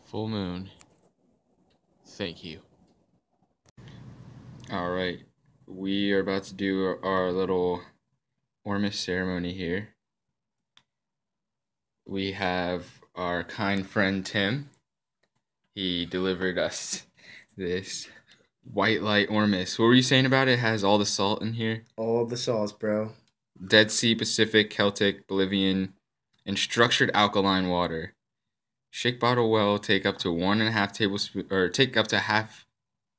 Full moon. Thank you. All right. We are about to do our little Ormus ceremony here. We have our kind friend Tim. He delivered us this white light Ormus. What were you saying about it? It has all the salt in here? All the sauce, bro. Dead Sea, Pacific, Celtic, Bolivian, and structured alkaline water. Shake bottle well. Take up to 1.5 tablespoon, or take up to half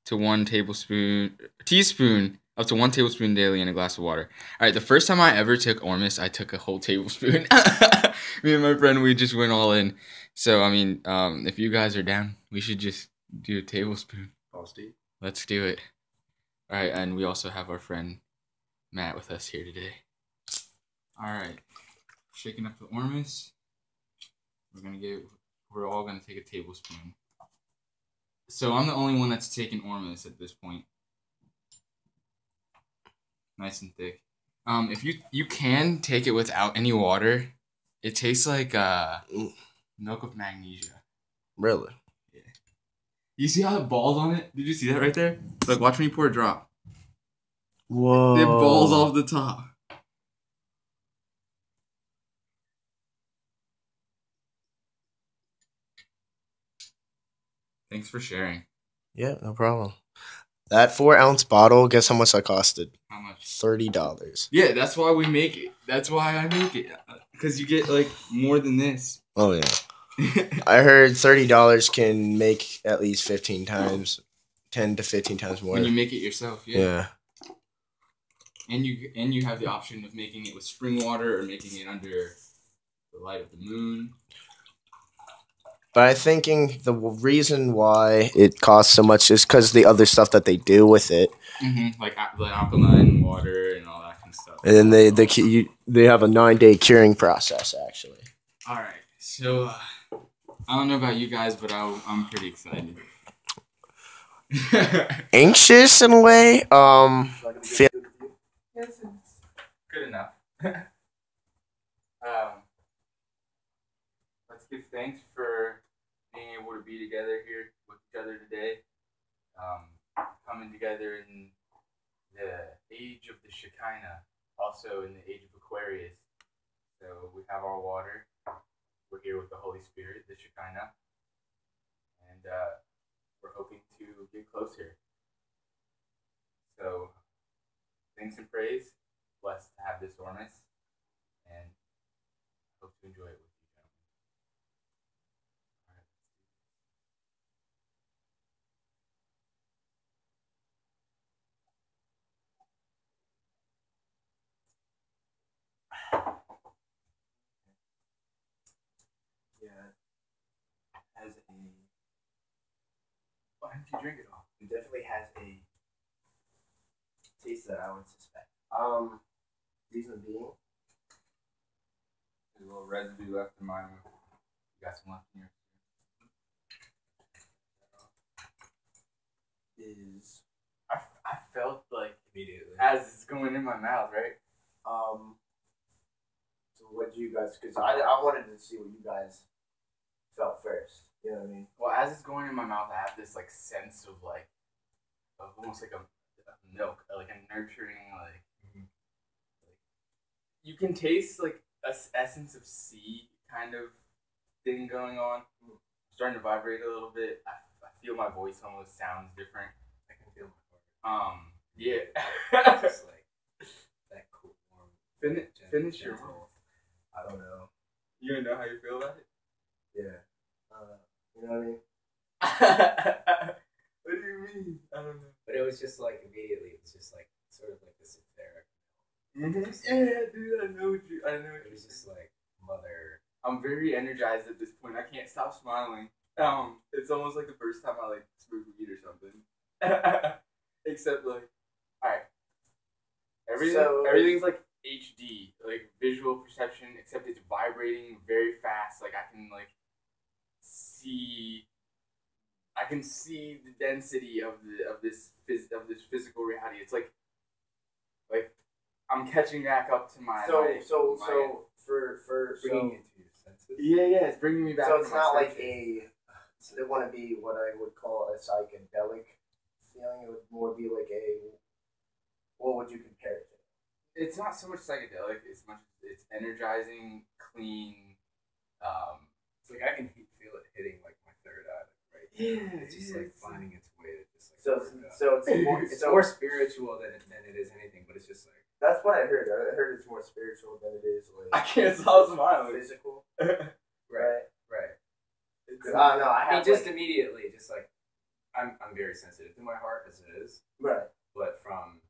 to 1 teaspoon, up to 1 tablespoon daily in a glass of water. All right, the first time I ever took Ormus, I took a whole tablespoon. Me and my friend, we just went all in. So I mean, if you guys are down, we should just do a tablespoon. Let's do it. All right, and we also have our friend Matt with us here today. All right, shaking up the Ormus. We're all gonna take a tablespoon. So I'm the only one that's taken Ormus at this point. Nice and thick. If you can take it without any water, it tastes like milk with magnesia. Really? Yeah. You see how it balls on it? Did you see that right there? Like, watch me pour a drop. Whoa. It balls off the top. Thanks for sharing. Yeah, no problem. That 4-ounce bottle, guess how much that costed? How much? $30. Yeah, that's why we make it. That's why I make it. Because you get, like, more than this. Oh, yeah. I heard $30 can make at least 15 times, 10 to 15 times more. When you make it yourself, yeah. Yeah. And you have the option of making it with spring water or making it under the light of the moon. But I'm thinking the reason why it costs so much is because the other stuff that they do with it. Mm-hmm. Like the alkaline water and all that kind of stuff. And then they have a 9-day curing process, actually. All right. So, I don't know about you guys, but I'm pretty excited. Anxious in a way. Yes, it's good enough. Let's give thanks for being able to be together here with each other today. Coming together in the age of the Shekinah, also in the age of Aquarius. So we have our water. We're here with the Holy Spirit, the Shekinah, and we're hoping to get closer. So, thanks and praise. Blessed to have this Ormus, and hope to enjoy it with you, gentlemen. All right. Yeah, has a. Why didn't you drink it all? It definitely has a taste that I would suspect. Reason being, There's a little residue left in mine. You got some left in yours. I felt like immediately. as it's going in my mouth, right? So what do you guys? Because I wanted to see what you guys felt first. You know what I mean? Well, as it's going in my mouth, I have this like sense of almost like a milk, like a nurturing like. You can taste like a essence of sea kind of thing going on. I'm starting to vibrate a little bit. I feel my voice almost sounds different. I can feel my heart. Yeah. Just like that cool warm. Finish your mouth. I don't know. You don't know how you feel about it? Yeah. You know what I mean? What do you mean? I don't know. But it was just like immediately, it was just like sort of like this etheric. Mm-hmm. Yeah, dude, I know what you. It was just like mother. I'm very energized at this point. I can't stop smiling. It's almost like the first time I like smoked weed or something. Except like, all right, everything's like HD, like visual perception. Except it's vibrating very fast. Like I can see the density of this physical reality. It's like I'm catching back up to my. For Bringing it to your senses. Yeah, it's bringing me back. So to it's my not like senses. it wouldn't be what I would call a psychedelic feeling. It would more be like a. What would you compare it to? It's not so much psychedelic as much as it's energizing, clean. It's like I can feel it hitting like my third eye, right? Yeah, It's just like finding its way to just like. So it's more. It's more spiritual than it is anything, but it's just like. That's what I heard. I heard it's more spiritual than it is like. I can't stop smiling. Physical. Right. No, I mean, have just like, immediately, just like I'm very sensitive to my heart as it is, right. but from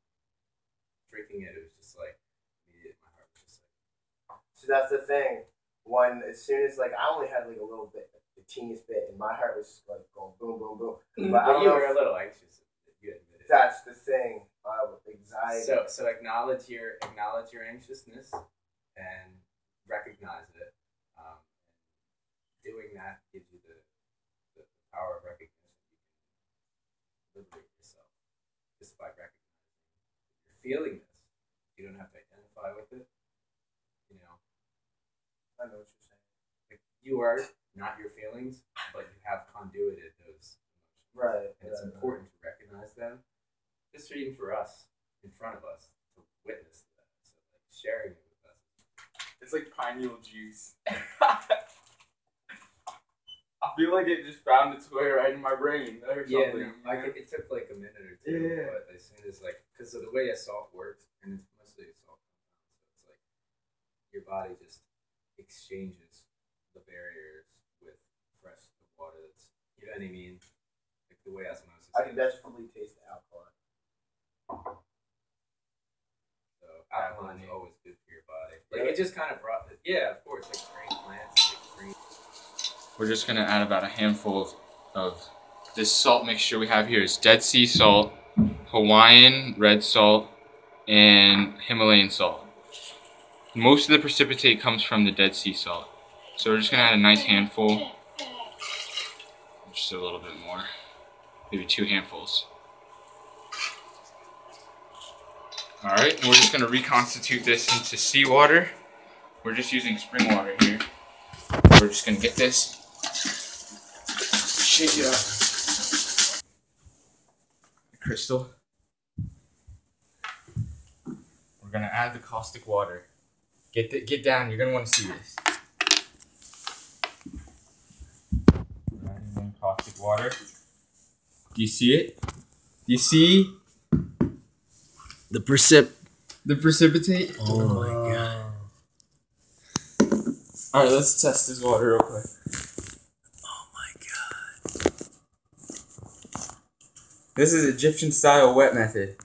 drinking it, it was just like immediate. My heart was just like. So that's the thing. When as soon as like I only had like a little bit, the teeniest bit, and my heart was like going boom, boom, boom. But I don't you know were if a little anxious. You admitted. that's the thing. Anxiety. So acknowledge your anxiousness and recognize it. Doing that gives you the power of recognition. You can liberate yourself just by recognizing you're feeling this. You don't have to identify with it. You know. I know what you're saying. Like you are not your feelings, but you have conduited those emotions. Right. And it's important to recognize them. Just even for us, in front of us, to witness that. So like sharing it with us. It's like pineal juice. I feel like it just found its way right in my brain or something. Yeah, it took like a minute or two, but as soon as like, because of the way a salt works, and it's mostly a salt compound, so it's like your body just exchanges the barriers with fresh water. That's, you know what I mean? Like the way osmosis. I can definitely taste the alcohol. So alcohol is always good for your body. Like it just kind of brought it. Yeah, of course, like green plants, like green. We're just gonna add about a handful of this salt mixture we have here. Is Dead Sea salt, Hawaiian red salt, and Himalayan salt. Most of the precipitate comes from the Dead Sea salt. So we're just gonna add a nice handful. Just a little bit more. Maybe 2 handfuls. Alright, and we're just gonna reconstitute this into seawater. We're just using spring water here. We're just gonna get this. Shake it up. Crystal. We're gonna add the caustic water. Get down. You're gonna want to see this. We're adding some caustic water. Do you see it? Do you see The precipitate? Oh my god. All right, let's test this water real quick. Oh my god. This is Egyptian style wet method.